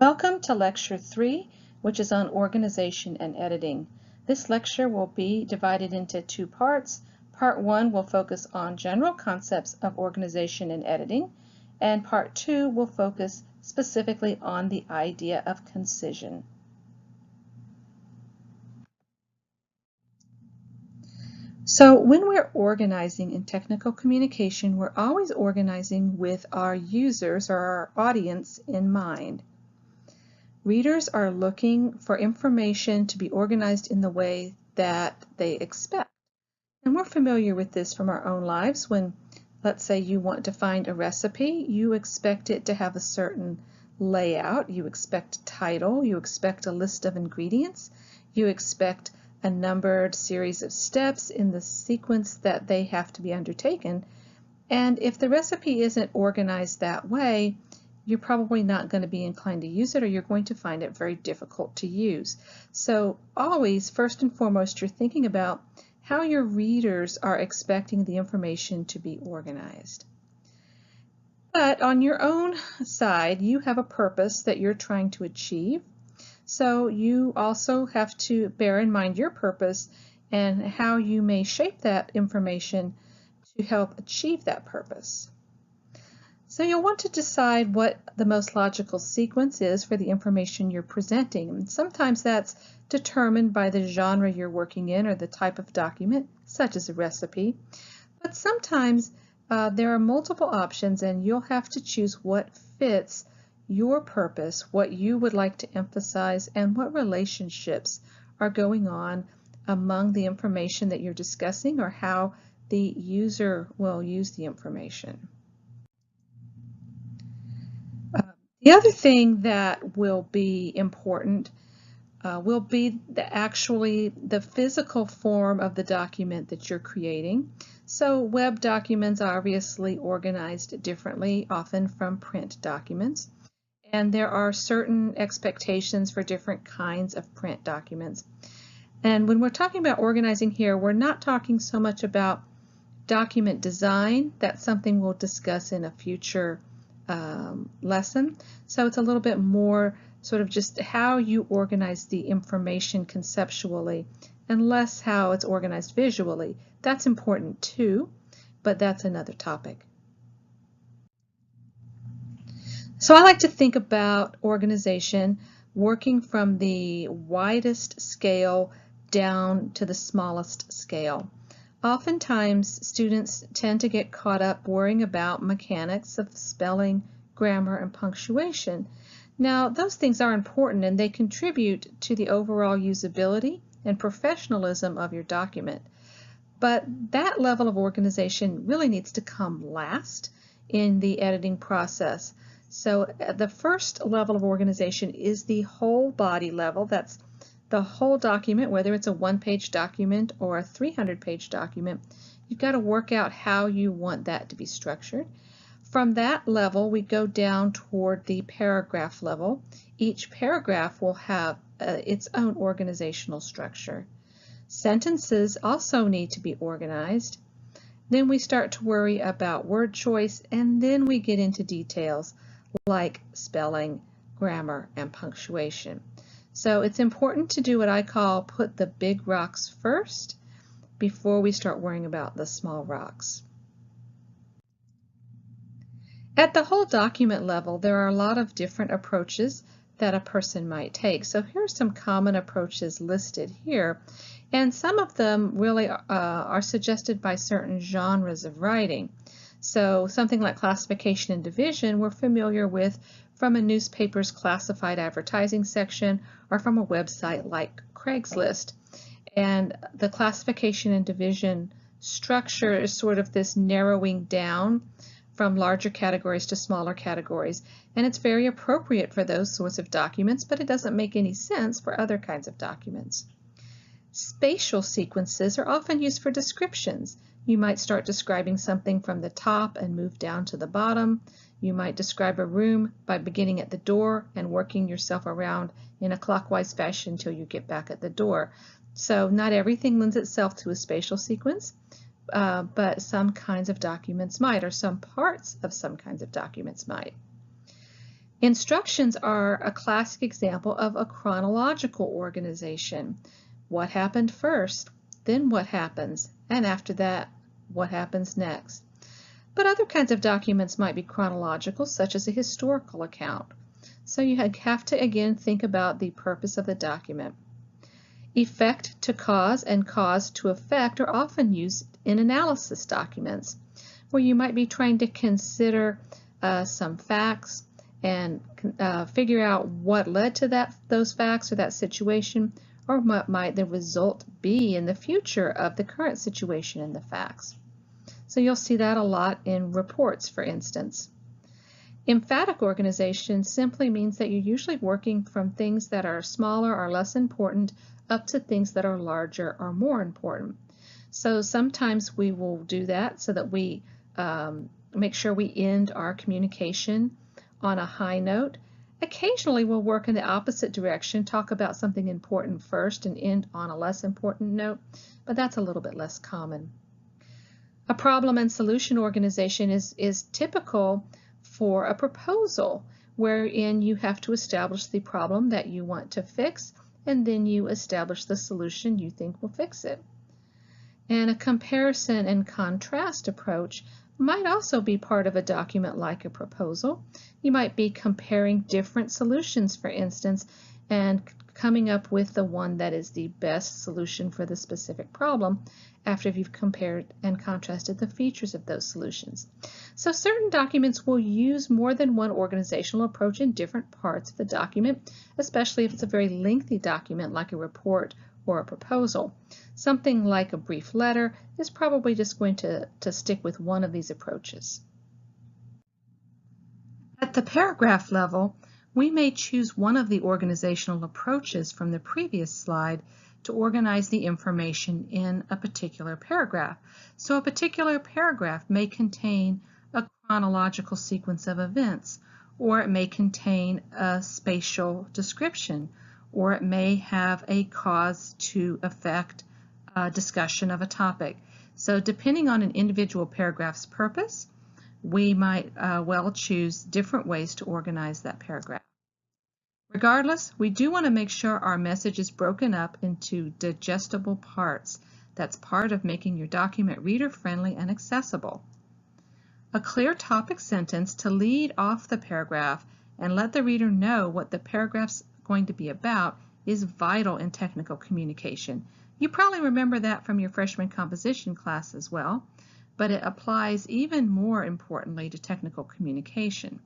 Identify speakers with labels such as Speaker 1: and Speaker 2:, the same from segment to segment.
Speaker 1: Welcome to Lecture 3, which is on organization and editing. This lecture will be divided into two parts. Part 1 will focus on general concepts of organization and editing, and Part 2 will focus specifically on the idea of concision. So when we're organizing in technical communication, we're always organizing with our users or our audience in mind. Readers are looking for information to be organized in the way that they expect. And we're familiar with this from our own lives. When, let's say, you want to find a recipe, you expect it to have a certain layout, you expect a title, you expect a list of ingredients, you expect a numbered series of steps in the sequence that they have to be undertaken. And if the recipe isn't organized that way, you're probably not going to be inclined to use it, or you're going to find it very difficult to use. So always, first and foremost, you're thinking about how your readers are expecting the information to be organized. But on your own side, you have a purpose that you're trying to achieve. So you also have to bear in mind your purpose and how you may shape that information to help achieve that purpose. So you'll want to decide what the most logical sequence is for the information you're presenting. And sometimes that's determined by the genre you're working in or the type of document, such as a recipe. But sometimes there are multiple options, and you'll have to choose what fits your purpose, what you would like to emphasize, and what relationships are going on among the information that you're discussing, or how the user will use the information. The other thing that will be important will be the physical form of the document that you're creating. So web documents are obviously organized differently, often from print documents. And there are certain expectations for different kinds of print documents. And when we're talking about organizing here, we're not talking so much about document design. That's something we'll discuss in a future lesson. So it's a little bit more sort of just how you organize the information conceptually, and less how it's organized visually. That's important too, but that's another topic. So I like to think about organization working from the widest scale down to the smallest scale. Oftentimes, students tend to get caught up worrying about mechanics of spelling, grammar, and punctuation. Now, those things are important, and they contribute to the overall usability and professionalism of your document. But that level of organization really needs to come last in the editing process. So the first level of organization is the whole body level. That's the whole document, whether it's a one-page document or a 300-page document. You've got to work out how you want that to be structured. From that level, we go down toward the paragraph level. Each paragraph will have its own organizational structure. Sentences also need to be organized. Then we start to worry about word choice, and then we get into details like spelling, grammar, and punctuation. So it's important to do what I call put the big rocks first before we start worrying about the small rocks. At the whole document level, there are a lot of different approaches that a person might take. So here are some common approaches listed here, and some of them really are suggested by certain genres of writing. So something like classification and division we're familiar with from a newspaper's classified advertising section or from a website like Craigslist. And the classification and division structure is sort of this narrowing down from larger categories to smaller categories. And it's very appropriate for those sorts of documents, but it doesn't make any sense for other kinds of documents. Spatial sequences are often used for descriptions. You might start describing something from the top and move down to the bottom. You might describe a room by beginning at the door and working yourself around in a clockwise fashion until you get back at the door. So not everything lends itself to a spatial sequence, but some kinds of documents might, or some parts of some kinds of documents might. Instructions are a classic example of a chronological organization. What happened first, then what happens, and after that, what happens next. But other kinds of documents might be chronological, such as a historical account. So you have to again think about the purpose of the document. Effect to cause and cause to effect are often used in analysis documents, where you might be trying to consider some facts and figure out what led to those facts or that situation, or what might the result be in the future of the current situation and the facts. So you'll see that a lot in reports, for instance. Emphatic organization simply means that you're usually working from things that are smaller or less important up to things that are larger or more important. So sometimes we will do that so that we make sure we end our communication on a high note. Occasionally we'll work in the opposite direction, talk about something important first and end on a less important note, but that's a little bit less common. A problem and solution organization is typical for a proposal, wherein you have to establish the problem that you want to fix, and then you establish the solution you think will fix it. And a comparison and contrast approach might also be part of a document like a proposal. You might be comparing different solutions, for instance, and coming up with the one that is the best solution for the specific problem after you've compared and contrasted the features of those solutions. So certain documents will use more than one organizational approach in different parts of the document, especially if it's a very lengthy document like a report or a proposal. Something like a brief letter is probably just going to stick with one of these approaches. At the paragraph level, we may choose one of the organizational approaches from the previous slide to organize the information in a particular paragraph. So a particular paragraph may contain a chronological sequence of events, or it may contain a spatial description, or it may have a cause to effect discussion of a topic. So depending on an individual paragraph's purpose, we might well choose different ways to organize that paragraph. Regardless, we do want to make sure our message is broken up into digestible parts. That's part of making your document reader-friendly and accessible. A clear topic sentence to lead off the paragraph and let the reader know what the paragraph's going to be about is vital in technical communication. You probably remember that from your freshman composition class as well, but it applies even more importantly to technical communication.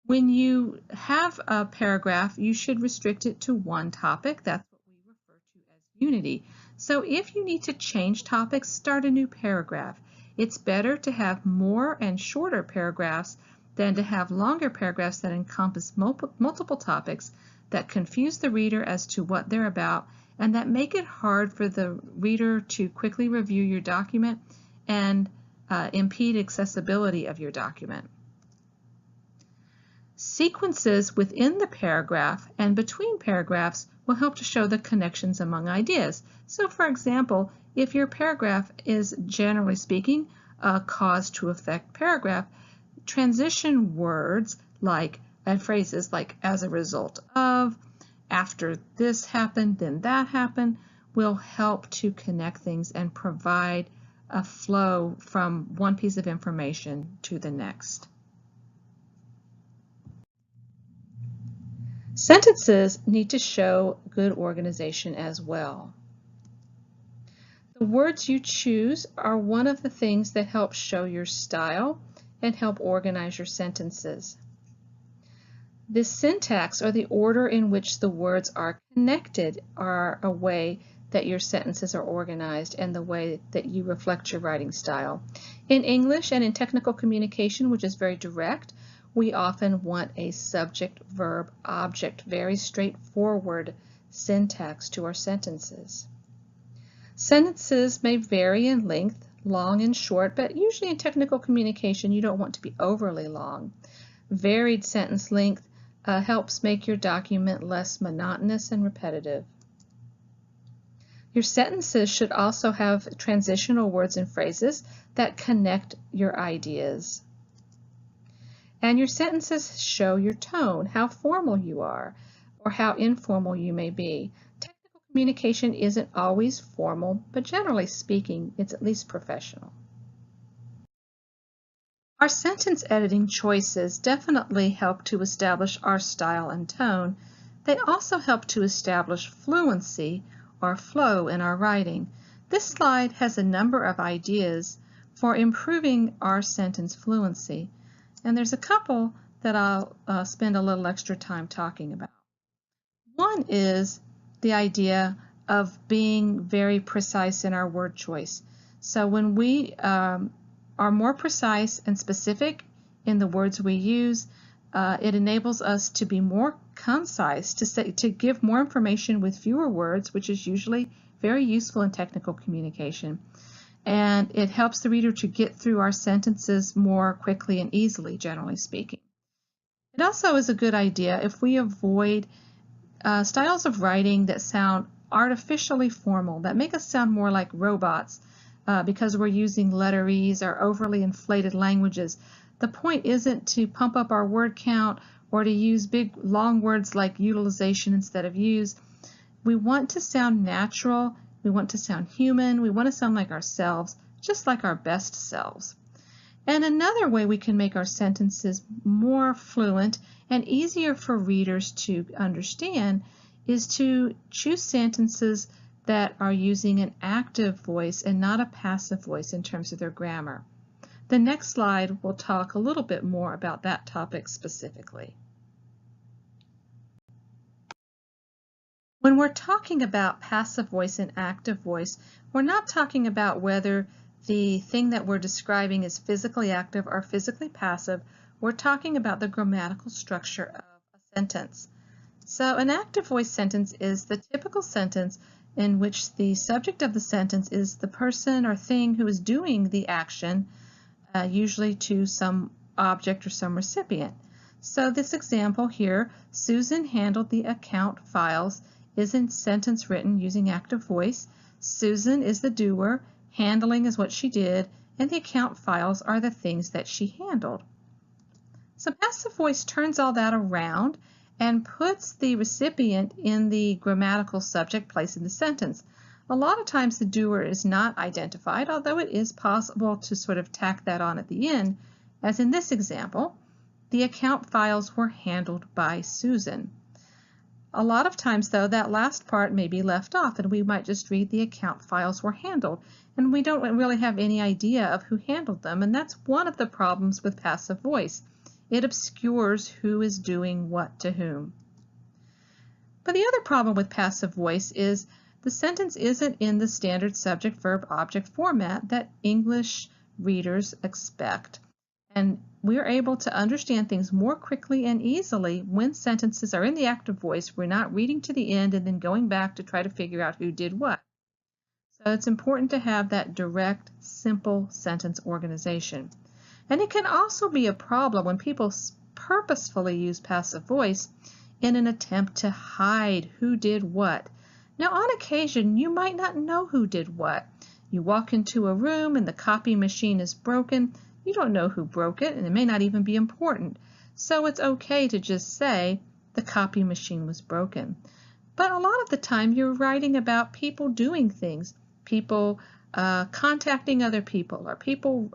Speaker 1: When you have a paragraph, you should restrict it to one topic. That's what we refer to as unity. So if you need to change topics, start a new paragraph. It's better to have more and shorter paragraphs than to have longer paragraphs that encompass multiple topics that confuse the reader as to what they're about and that make it hard for the reader to quickly review your document and impede accessibility of your document. Sequences within the paragraph and between paragraphs will help to show the connections among ideas. So for example, if your paragraph is generally speaking a cause to effect paragraph, transition words like and phrases like as a result of, after this happened, then that happened, will help to connect things and provide a flow from one piece of information to the next. Sentences need to show good organization as well. The words you choose are one of the things that help show your style and help organize your sentences. The syntax, or the order in which the words are connected, are a way that your sentences are organized and the way that you reflect your writing style. In English and in technical communication, which is very direct, we often want a subject, verb, object, very straightforward syntax to our sentences. Sentences may vary in length, long and short, but usually in technical communication you don't want to be overly long. Varied sentence length helps make your document less monotonous and repetitive. Your sentences should also have transitional words and phrases that connect your ideas. And your sentences show your tone, how formal you are, or how informal you may be. Technical communication isn't always formal, but generally speaking, it's at least professional. Our sentence editing choices definitely help to establish our style and tone. They also help to establish fluency or flow in our writing. This slide has a number of ideas for improving our sentence fluency, and there's a couple that I'll spend a little extra time talking about. One is the idea of being very precise in our word choice. So when we are more precise and specific in the words we use, it enables us to be more concise, to give more information with fewer words, which is usually very useful in technical communication. And it helps the reader to get through our sentences more quickly and easily, generally speaking. It also is a good idea if we avoid styles of writing that sound artificially formal, that make us sound more like robots because we're using letterese or overly inflated languages. The point isn't to pump up our word count or to use big long words like utilization instead of use. We want to sound natural, we want to sound human, we want to sound like ourselves, just like our best selves. And another way we can make our sentences more fluent and easier for readers to understand is to choose sentences that are using an active voice and not a passive voice in terms of their grammar. The next slide will talk a little bit more about that topic specifically. When we're talking about passive voice and active voice, we're not talking about whether the thing that we're describing is physically active or physically passive. We're talking about the grammatical structure of a sentence. So an active voice sentence is the typical sentence in which the subject of the sentence is the person or thing who is doing the action, usually to some object or some recipient. So this example here, Susan handled the account files, is a sentence written using active voice. Susan is the doer, handling is what she did, and the account files are the things that she handled. So passive voice turns all that around and puts the recipient in the grammatical subject place in the sentence. A lot of times the doer is not identified, although it is possible to sort of tack that on at the end, as in this example, the account files were handled by Susan. A lot of times, though, that last part may be left off, and we might just read the account files were handled, and we don't really have any idea of who handled them, and that's one of the problems with passive voice. It obscures who is doing what to whom. But the other problem with passive voice is the sentence isn't in the standard subject-verb-object format that English readers expect. And we're able to understand things more quickly and easily when sentences are in the active voice. We're not reading to the end and then going back to try to figure out who did what. So it's important to have that direct, simple sentence organization. And it can also be a problem when people purposefully use passive voice in an attempt to hide who did what. Now, on occasion, you might not know who did what. You walk into a room and the copy machine is broken. You don't know who broke it, and it may not even be important. So it's okay to just say the copy machine was broken. But a lot of the time you're writing about people doing things, people contacting other people, or people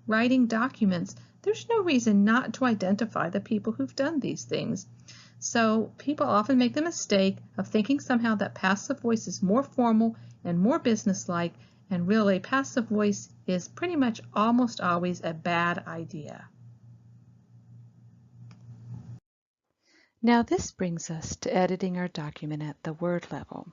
Speaker 1: writing documents. There's no reason not to identify the people who've done these things. So people often make the mistake of thinking somehow that passive voice is more formal and more businesslike, and really passive voice is pretty much almost always a bad idea. Now this brings us to editing our document at the word level.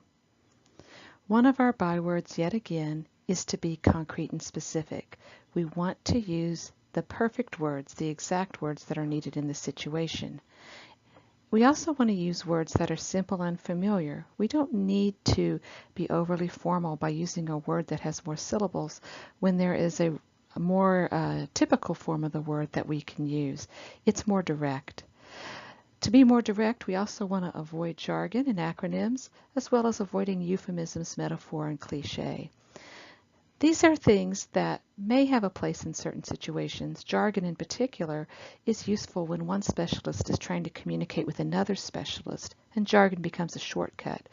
Speaker 1: One of our bywords, yet again, is to be concrete and specific. We want to use the perfect words, the exact words that are needed in the situation. We also want to use words that are simple and familiar. We don't need to be overly formal by using a word that has more syllables when there is a more typical form of the word that we can use. It's more direct. To be more direct, we also want to avoid jargon and acronyms, as well as avoiding euphemisms, metaphor, and cliche. These are things that may have a place in certain situations. Jargon in particular is useful when one specialist is trying to communicate with another specialist, and jargon becomes a shortcut.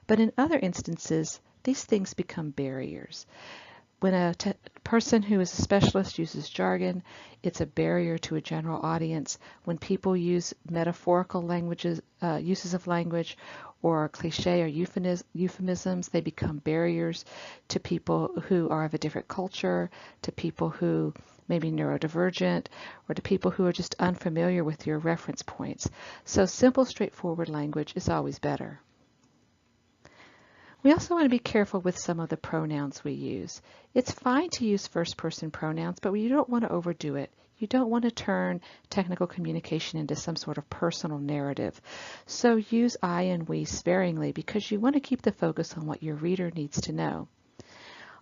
Speaker 1: But in other instances, these things become barriers. When a person who is a specialist uses jargon, it's a barrier to a general audience. When people use metaphorical uses of language, or cliche or euphemisms, they become barriers to people who are of a different culture, to people who may be neurodivergent, or to people who are just unfamiliar with your reference points. So simple, straightforward language is always better. We also want to be careful with some of the pronouns we use. It's fine to use first-person pronouns, but you don't want to overdo it. You don't want to turn technical communication into some sort of personal narrative. So use I and we sparingly because you want to keep the focus on what your reader needs to know.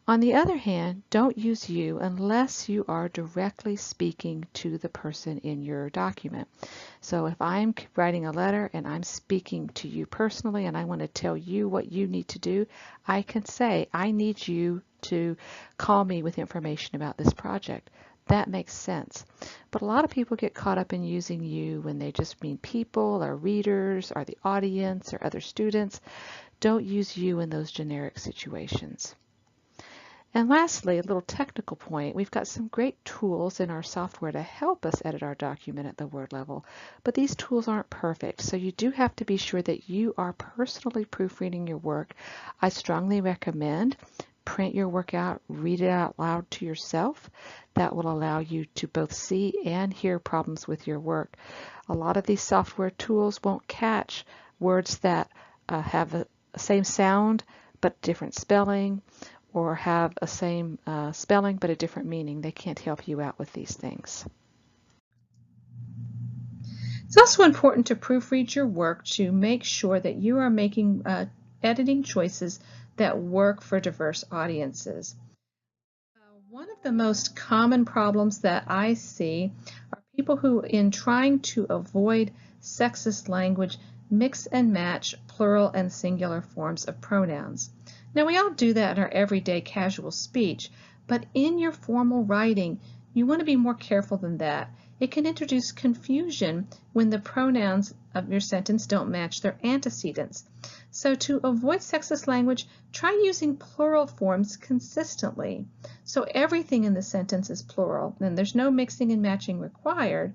Speaker 1: On the other hand, don't use you unless you are directly speaking to the person in your document. So if I'm writing a letter and I'm speaking to you personally and I want to tell you what you need to do, I can say, I need you to call me with information about this project. That makes sense. But a lot of people get caught up in using you when they just mean people or readers or the audience or other students. Don't use you in those generic situations. And lastly, a little technical point, we've got some great tools in our software to help us edit our document at the word level, but these tools aren't perfect, so you do have to be sure that you are personally proofreading your work. I strongly recommend print your work out, read it out loud to yourself. That will allow you to both see and hear problems with your work. A lot of these software tools won't catch words that have the same sound but different spelling, or have a same spelling but a different meaning. They can't help you out with these things. It's also important to proofread your work to make sure that you are making editing choices that work for diverse audiences. One of the most common problems that I see are people who, in trying to avoid sexist language, mix and match plural and singular forms of pronouns. Now, we all do that in our everyday casual speech, but in your formal writing, you want to be more careful than that. It can introduce confusion when the pronouns of your sentence don't match their antecedents. So to avoid sexist language, try using plural forms consistently. So everything in the sentence is plural, and there's no mixing and matching required.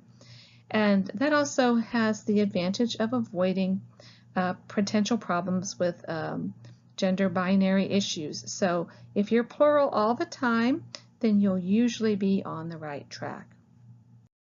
Speaker 1: And that also has the advantage of avoiding potential problems with gender binary issues. So if you're plural all the time, then you'll usually be on the right track.